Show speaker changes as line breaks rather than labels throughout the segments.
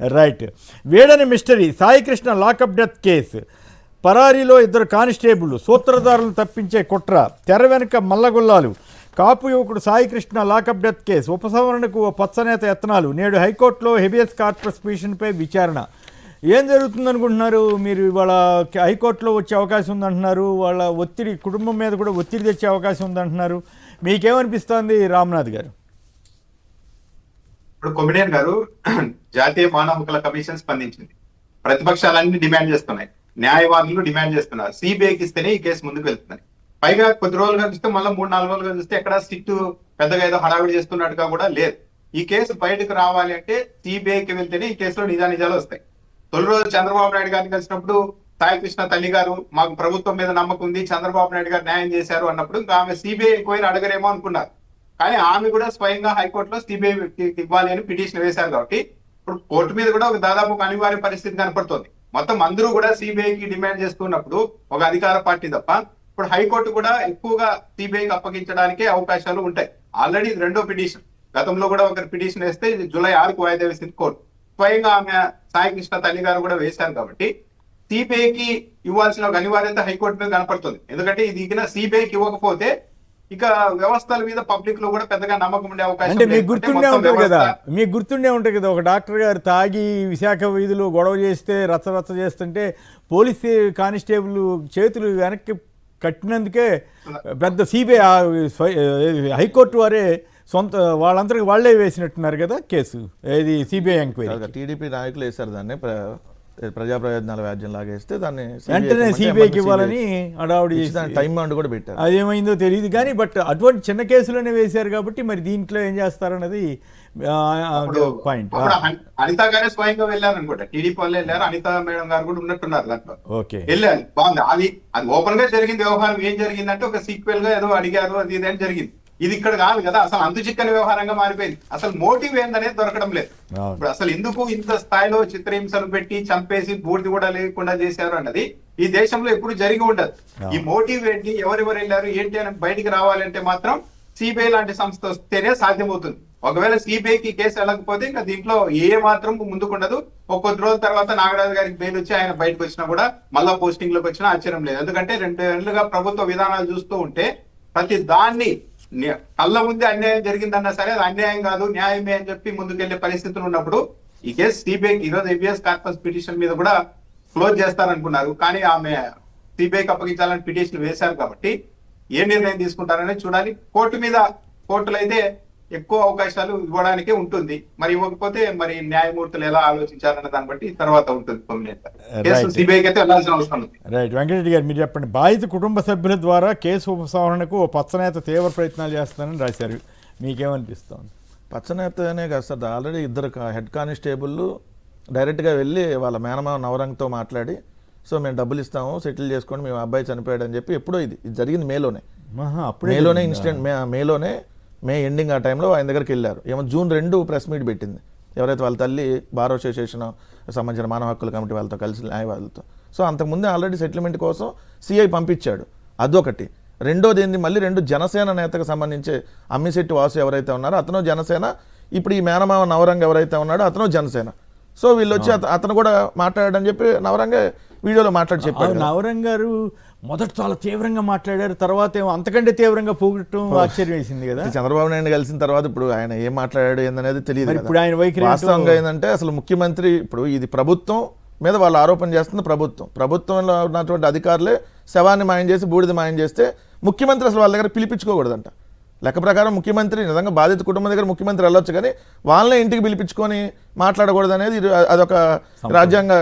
Right. వేడని mystery Saikrishna lockup death case. పరారీలో 2 కానిస్టేబుళ్లు, సూత్రధారులను తప్పించే కుట్ర, తెర వెనుక మల్లగుల్లాలు. కాపు యువకుడు సాయికృష్ణ లాకప్ డెత్ కేసు ఉపసంహరణకు ఓ పచ్చనేత యత్నాలు. నేడు హైకోర్టులో హెబియస్ కార్పస్ పిటిషన్పై విచారణ. ఏం జరుగుతుందనుకుంటున్నారు మీరు? ఇవాళ హైకోర్టులో వచ్చే అవకాశం ఉందంటున్నారు, వాళ్ళ ఒత్తిడి కుటుంబం మీద కూడా ఒత్తిడి తెచ్చే అవకాశం ఉందంటున్నారు. మీకేమనిపిస్తోంది రామ్నాథ్ గారు?
ఇప్పుడు కొమిడియన్ గారు, జాతీయ మానవ హక్కుల కమిషన్ స్పందించింది. ప్రతిపక్షాలన్నీ డిమాండ్ చేస్తున్నాయి, న్యాయవాదులు డిమాండ్ చేస్తున్నారు. సిబిఐకి ఇస్తేనే ఈ కేసు ముందుకు వెళ్తుందని. పైగా కొద్ది రోజులుగా చూస్తే మళ్ళీ 3-4 రోజులుగా చూస్తే ఎక్కడ స్ట్రిక్ట్ పెద్దగా ఏదో హడావిడి చేస్తున్నట్టుగా కూడా లేదు. ఈ కేసు బయటకు రావాలి అంటే సిబిఐకి వెళ్తేనే ఈ కేసులో నిజాలు వస్తాయి. తొలి రోజు చంద్రబాబు నాయుడు గారిని కలిసినప్పుడు సాయికృష్ణ తల్లి గారు మాకు ప్రభుత్వం మీద నమ్మకం ఉంది, చంద్రబాబు నాయుడు గారు న్యాయం చేశారు అన్నప్పుడు ఇంకా ఆమె సిబిఐ ఎంక్వైరీ అడగరేమో అనుకున్నారు. కానీ ఆమె కూడా స్వయంగా హైకోర్టులో సిబిఐ ఇవ్వాలి అని పిటిషన్ వేశారు. కాబట్టి ఇప్పుడు కోర్టు మీద కూడా దాదాపు ఒక అనివార్య పరిస్థితి కనపడుతుంది. మొత్తం అందరూ కూడా సిబిఐకి డిమాండ్ చేస్తున్నప్పుడు ఒక అధికార పార్టీ తప్ప ఇప్పుడు హైకోర్టు కూడా ఎక్కువగా సిబిఐకి అప్పగించడానికే అవకాశాలు ఉంటాయి. ఆల్రెడీ ఇది 2వ పిటిషన్. గతంలో కూడా ఒకరి పిటిషన్ వేస్తే ఇది జూలై 6కు వాయిదా వేసింది కోర్టు. స్వయంగా ఆమె సాయికృష్ణ తల్లి గారు కూడా వేశారు. కాబట్టి సిబిఐకి ఇవ్వాల్సిన ఒక అనివార్యత హైకోర్టు మీద కనపడుతుంది. ఎందుకంటే ఇది సిబిఐకి ఇవ్వకపోతే ఇక వ్యవస్థల మీద పబ్లిక్ లో కూడా పెద్దగా నమ్మకం ఉండే అవకాశం.
అంటే మీకు గుర్తుండే ఉంటుంది కదా, ఒక డాక్టర్ గారు తాగి విశాఖ వీధిలో గొడవ చేస్తే రచ్చ చేస్తుంటే పోలీస్ కానిస్టేబుల్ చేతులు వెనక్కి కట్టినందుకే పెద్ద సిబిఐ హైకోర్టు వారే వాళ్ళందరికీ వాళ్లే వేసినట్టున్నారు కదా కేసు. ఏది సిబిఐ ఎంక్వైరీ
టీడీపీ నాయకులు వేశారు దాన్ని, ప్రజా ప్రయోజనాల వ్యాజ్యం లాగేస్తే దాన్ని
వెంటనే సిబిఐకి ఇవ్వాలని అడావుడి చేసి
టైం బాండ్ కూడా పెట్టారు.
అదేమైందో తెలియదు కానీ బట్ అటువంటి చిన్న కేసులోనే వేశారు కాబట్టి మరి దీంట్లో ఏం చేస్తారన్నది పాయింట్.
అనిత గారే స్వయంగా వెళ్ళారు అనుకుంటా, టీడీపీ వాళ్ళు వెళ్ళారు, అనిత మేడం గారు కూడా ఉన్నట్టున్నారు దాంట్లో.
ఓకే,
వెళ్ళారు, బాగుంది. అది ఓపెన్ గా జరిగింది వ్యవహారం. ఏం జరిగిందంటే ఒక సీక్వెల్ గా ఏదో అడిగారు, అది ఇదేం జరిగింది. ఇది ఇక్కడ కాదు కదా, అసలు అంతు చిక్కని వ్యవహారంగా మారిపోయింది. అసలు మోటివ్ ఏందనేది దొరకడం లేదు. ఇప్పుడు అసలు ఎందుకు ఇంత స్థాయిలో చిత్రహింసలు పెట్టి చంపేసి బూర్ది కూడా లేకుండా చేశారు అన్నది ఈ దేశంలో ఎప్పుడు జరిగి ఉండదు. ఈ మోటివ్ ఏంటి, ఎవరెవరు వెళ్ళారు ఏంటి అని బయటికి రావాలంటే మాత్రం సిబిఐ లాంటి సంస్థ వస్తేనే సాధ్యమవుతుంది. ఒకవేళ సిబిఐకి కేసు వెళ్ళకపోతే ఇంకా దీంట్లో ఏ మాత్రం ముందుకుండదు. ఒక కొద్ది రోజుల తర్వాత నాగరాజు గారికి బెయిల్ వచ్చి ఆయన బయటకు వచ్చినా కూడా మళ్ళా పోస్టింగ్ లోకి వచ్చినా ఆశ్చర్యం లేదు. ఎందుకంటే 2 ఏళ్లుగా ప్రభుత్వ విధానాలు చూస్తూ ఉంటే ప్రతి దాన్ని కళ్ళ ముందే అన్యాయం జరిగిందన్నా సరే అది అన్యాయం కాదు, న్యాయమే అని చెప్పి ముందుకెళ్లే పరిస్థితులు ఉన్నప్పుడు ఈ కేసు సిబిఐకి ఈరోజు హెబియస్ కార్పస్ పిటిషన్ మీద కూడా క్లోజ్ చేస్తారనుకున్నారు. కానీ ఆమె సిబిఐకి అప్పగించాలని పిటిషన్ వేశారు. కాబట్టి ఏ నిర్ణయం తీసుకుంటారనేది చూడాలి. కోర్టులో అయితే ఎక్కువ అవకాశాలు ఇవ్వడానికే ఉంటుంది. మరి ఇవ్వకపోతే మరి న్యాయమూర్తులు ఎలా ఆలోచించారన్న దాన్ని బట్టి తర్వాత ఉంటుంది. సిబిఐకి అయితే వెళ్ళాల్సిన అవసరం ఉంది.
రైట్. వెంకటరెడ్డి గారు మీరు చెప్పండి. బాధిత కుటుంబ సభ్యుల ద్వారా కేసు ఉపసంహరణకు ఓ పచ్చనేత తీవ్ర ప్రయత్నాలు చేస్తానని రాశారు, మీకేమనిపిస్తుంది?
పచ్చనేతనే కాదు సార్, ఆల్రెడీ 2 హెడ్ కానిస్టేబుల్ డైరెక్ట్గా వెళ్ళి వాళ్ళ మేనమావ నవరంగ్తో మాట్లాడి సో మేము డబ్బులు ఇస్తాము, సెటిల్ చేసుకోండి, మేము అబ్బాయి చనిపోయాడు అని చెప్పి ఎప్పుడో ఇది జరిగింది మేలోనే ఇన్సిడెంట్. మేలోనే మే ఎండింగ్ ఆ టైంలో ఆయన దగ్గరికి వెళ్ళారు. ఏమో జూన్ 2 ప్రెస్ మీట్ పెట్టింది. ఎవరైతే వాళ్ళ తల్లి బార్ అసోసియేషన్ సంబంధించిన మానవ హక్కుల కమిటీ వాళ్ళతో కలిసి న్యాయవాదులతో. సో అంతకుముందే ఆల్రెడీ సెటిల్మెంట్ కోసం సిఐ పంపించాడు. అదొకటి. రెండోది ఏంది, మళ్ళీ 2 జనసేన నేతకు సంబంధించి అమ్మిశెట్టి వాసు ఎవరైతే ఉన్నారో అతను జనసేన, ఇప్పుడు ఈ మేనమావ నవరంగ్ ఎవరైతే ఉన్నాడో అతను జనసేన. సో వీళ్ళు వచ్చి అతను కూడా మాట్లాడాడని చెప్పి నవరంగే వీడియోలో మాట్లాడి చెప్పారు.
నవరంగ్ గారు మొదట చాలా తీవ్రంగా మాట్లాడారు, తర్వాత ఏమో అంతకంటే తీవ్రంగా పోగొట్టడం ఆశ్చర్యం వేసింది కదా.
చంద్రబాబు నాయుడు కలిసిన తర్వాత ఇప్పుడు ఆయన ఏం మాట్లాడాడు ఏందనేది తెలియదు.
ఇప్పుడు ఆయన వైఖరి
వాస్తవంగా ఏంటంటే అసలు ముఖ్యమంత్రి ఇప్పుడు ఇది ప్రభుత్వం మీద వాళ్ళు ఆరోపణ చేస్తుంది. ప్రభుత్వంలో ఉన్నటువంటి అధికారులే శవాన్ని మాయం చేసి బూడిద మాయం చేస్తే ముఖ్యమంత్రి అసలు వాళ్ళ దగ్గర పిలిపించుకోకూడదంట. లెక్క ప్రకారం ముఖ్యమంత్రి నిజంగా బాధిత కుటుంబం దగ్గర ముఖ్యమంత్రి వెళ్ళొచ్చు, కానీ వాళ్ళనే ఇంటికి పిలిపించుకొని మాట్లాడకూడదు అనేది అదొక రాజ్యాంగ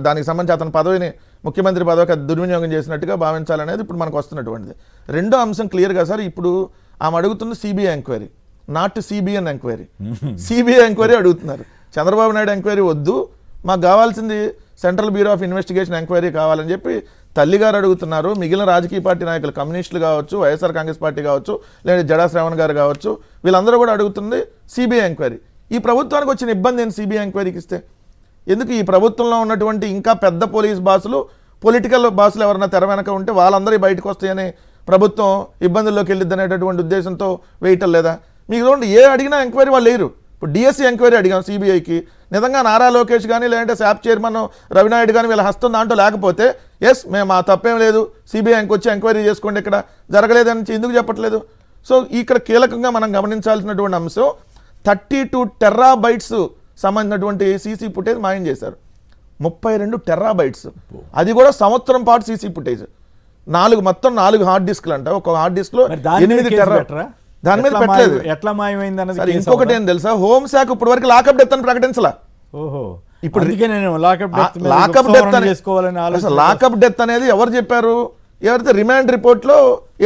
దానికి సంబంధించి అతని పదవిని ముఖ్యమంత్రి పదవికి దుర్వినియోగం చేసినట్టుగా భావించాలనేది ఇప్పుడు మనకు వస్తున్నటువంటిది. రెండో అంశం క్లియర్గా సార్, ఇప్పుడు ఆమె అడుగుతున్న CBI enquiry, not CBN enquiry. CBI enquiry అడుగుతున్నారు. చంద్రబాబు నాయుడు ఎంక్వైరీ వద్దు, మాకు కావాల్సింది central bureau of investigation enquiry కావాలని చెప్పి తల్లిగారు అడుగుతున్నారు. మిగిలిన రాజకీయ పార్టీ నాయకులు, కమ్యూనిస్టులు కావచ్చు, వైఎస్ఆర్ కాంగ్రెస్ పార్టీ కావచ్చు, లేదా జడా శ్రావణ్ గారు కావచ్చు, వీళ్ళందరూ కూడా అడుగుతుంది సిబిఐ ఎంక్వైరీ. ఈ ప్రభుత్వానికి వచ్చిన ఇబ్బంది ఏంటి సిబిఐ ఎంక్వైరీకి ఇస్తే? ఎందుకు ఈ ప్రభుత్వంలో ఉన్నటువంటి ఇంకా పెద్ద పోలీస్ బాసులు, పొలిటికల్ బాసులు ఎవరైనా తెర వెనక ఉంటే వాళ్ళందరూ బయటకు వస్తాయని ప్రభుత్వం ఇబ్బందుల్లోకి వెళ్ళిద్ది అనేటటువంటి ఉద్దేశంతో వేయటం లేదా? మీకు చూడండి, ఏ అడిగినా ఎంక్వైరీ వాళ్ళు లేరు. ఇప్పుడు డిఎస్సి ఎంక్వైరీ అడిగాం సిబిఐకి, నిజంగా నారా లోకేష్ కానీ లేదంటే శాప్ చైర్మన్ రవినాయుడు కానీ వీళ్ళ హస్తం దాంట్లో లేకపోతే ఎస్ మేము ఆ తప్పేం లేదు సిబిఐకి వచ్చి ఎంక్వైరీ చేసుకోండి ఇక్కడ జరగలేదని ఎందుకు చెప్పట్లేదు? సో ఇక్కడ కీలకంగా మనం గమనించాల్సినటువంటి అంశం 32 టెర్రాబైట్స్ సంబంధించినటువంటి సీసీ ఫుటేజ్ మాయం చేశారు. 32 టెర్రాబైట్స్, అది కూడా సంవత్సరం పాటు సీసీ ఫుటేజ్. మొత్తం 4 హార్డ్ డిస్క్లు అంట. ఒక హార్డ్ డిస్క్ లో
మరి దాని మీద
8
కేసు
టెర్రా
పెట్టరా?
దాని మీద పెట్టలేదు.
ఎట్లా మాయమైంది అన్నది
సరే,
కేసు
ఇంకొకటి
అవ్వదా?
ఏం తెలుసా, హోంశాఖ ఇప్పటి వరకు లాకప్ డెత్ అని ప్రకటించలా.
ఓహో,
ఇప్పుడు
అందుకే నేను లాకప్ డెత్ మీద
లాకప్
ఉపసంహరణ
డెత్
చేసుకోవాలని
అసలు
ఆలోచన.
లాకప్ డెత్ అనేది ఎవరు చెప్పారు? ఎవరైతే రిమాండ్ రిపోర్ట్ లో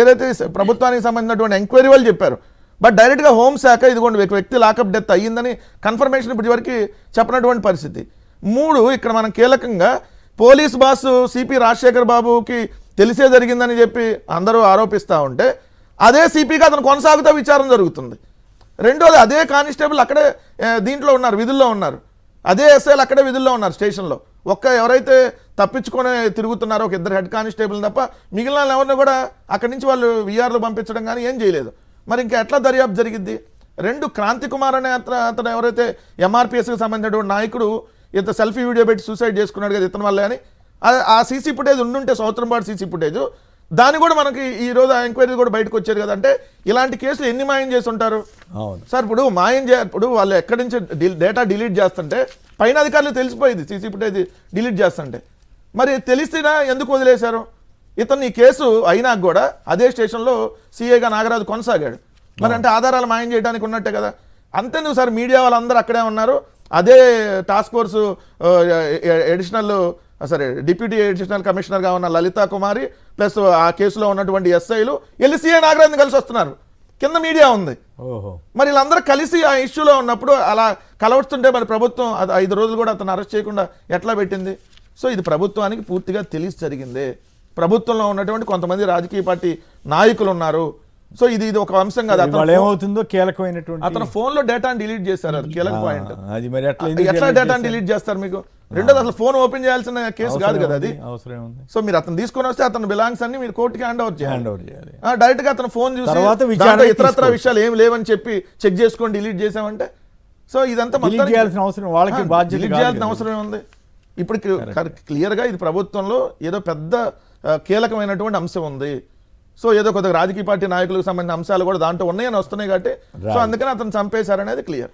ఏదైతే ప్రభుత్వానికి సంబంధించినటువంటి ఎంక్వైరీ వాళ్ళు చెప్పారు. బట్ డైరెక్ట్ గా హోంశాఖ ఇదిగోండి ఒక వ్యక్తి లాకప్ డెత్ అయ్యిందని కన్ఫర్మేషన్ ఇప్పటి వరకు చెప్పినటువంటి పరిస్థితి. 3 ఇక్కడ మనం కీలకంగా పోలీస్ బాస్ సిపి రాజశేఖర్ బాబుకి తెలిసే జరిగిందని చెప్పి అందరూ ఆరోపిస్తూ ఉంటే అదే సిపిగా అతను కొనసాగుతూ విచారణ జరుగుతుంది. రెండోది అదే కానిస్టేబుల్ అక్కడే దీంట్లో ఉన్నారు, విధుల్లో ఉన్నారు. అదే ఎస్ఐలు అక్కడే విధుల్లో ఉన్నారు స్టేషన్లో. ఎవరైతే తప్పించుకొని తిరుగుతున్నారో ఒక 2 హెడ్ కానిస్టేబుల్ తప్ప మిగిలిన ఎవరిని కూడా అక్కడి నుంచి వాళ్ళు విఆర్లు పంపించడం కానీ ఏం చేయలేదు. మరి ఇంకా ఎట్లా దర్యాప్తు జరిగిద్ది? 2 క్రాంతి కుమార్ అనే అతను ఎవరైతే ఎంఆర్పిఎస్కి సంబంధించినటువంటి నాయకుడు ఇంత సెల్ఫీ వీడియో పెట్టి సూసైడ్ చేసుకున్నాడు కదా ఇతని వల్లే అని ఆ సీసీ ఫుటేజ్ ఉండుంటే సంవత్సరం పాటు సీసీ ఫుటేజ్ దాన్ని కూడా మనకి ఈ రోజు ఆ ఎంక్వైరీ కూడా బయటకు వచ్చారు కదా. అంటే ఇలాంటి కేసులు ఎన్ని మాయం చేసి ఉంటారు సార్? ఇప్పుడు ఇప్పుడు వాళ్ళు ఎక్కడి నుంచి డేటా డిలీట్ చేస్తుంటే పైన అధికారులు తెలిసిపోయింది సీసీ ఫుటేజ్ డిలీట్ చేస్తుంటే. మరి తెలిసినా ఎందుకు వదిలేశారు? ఇతను ఈ కేసు అయినా కూడా అదే స్టేషన్లో సిఐగా నాగరాజు కొనసాగాడు. మరి అంటే ఆధారాలు మాయం చేయడానికి ఉన్నట్టే కదా. అంతేందుకు సార్, మీడియా వాళ్ళందరూ అక్కడే ఉన్నారు. అదే టాస్క్ ఫోర్సు డిప్యూటీ అడిషనల్ కమిషనర్గా ఉన్న లలితా కుమారి ప్లస్ ఆ కేసులో ఉన్నటువంటి ఎస్ఐలు వెళ్ళి సిఐ నాగరాజుని కలిసి వస్తున్నారు. కింద మీడియా ఉంది. మరి వీళ్ళందరూ కలిసి ఆ ఇష్యూలో ఉన్నప్పుడు అలా కలవస్తుంటే మరి ప్రభుత్వం 5 రోజులు కూడా అతను అరెస్ట్ చేయకుండా ఎట్లా పెట్టింది? సో ఇది ప్రభుత్వానికి పూర్తిగా తెలిసి జరిగిందే. ప్రభుత్వంలో ఉన్నటువంటి కొంతమంది రాజకీయ పార్టీ నాయకులు ఉన్నారు. సో ఇది ఒక అంశం కాదు.
ఏమవుతుందో కీలకమైనటువంటి
అతను ఫోన్ లో డేటాను డిలీట్ చేశారు. అది కీలక పాయింట్.
అది మరి
ఎట్లా డేటాను డిలీట్ చేస్తారు మీకు? రెండోది అసలు ఫోన్ ఓపెన్ చేయాల్సిన కేసు కాదు కదా అది.
అవసరం ఉంది.
సో మీరు అతను తీసుకొని వస్తే అతను బిలాంగ్స్ అన్ని మీరు కోర్టుకి హ్యాండ్ ఓవర్
చేయాలి.
డైరెక్ట్ గా అతను ఫోన్ చూసి ఇతరత్ర విషయాలు ఏం లేవని చెప్పి చెక్ చేసుకొని డిలీట్ చేసామంటే సో ఇదంతా
డిలీట్ చేయాల్సిన అవసరం వాళ్ళకి బాధ్యత.
డిలీట్ చేయాల్సిన అవసరం ఉంది. ఇప్పుడు క్లియర్ గా ఇది ప్రభుత్వంలో ఏదో పెద్ద కీలకమైనటువంటి అంశం ఉంది. సో ఏదో కొద్దిగా రాజకీయ పార్టీ నాయకులకు సంబంధించిన అంశాలు కూడా దాంట్లో ఉన్నాయని వస్తున్నాయి కాబట్టి సో అందుకని అతను చంపేశారనేది క్లియర్.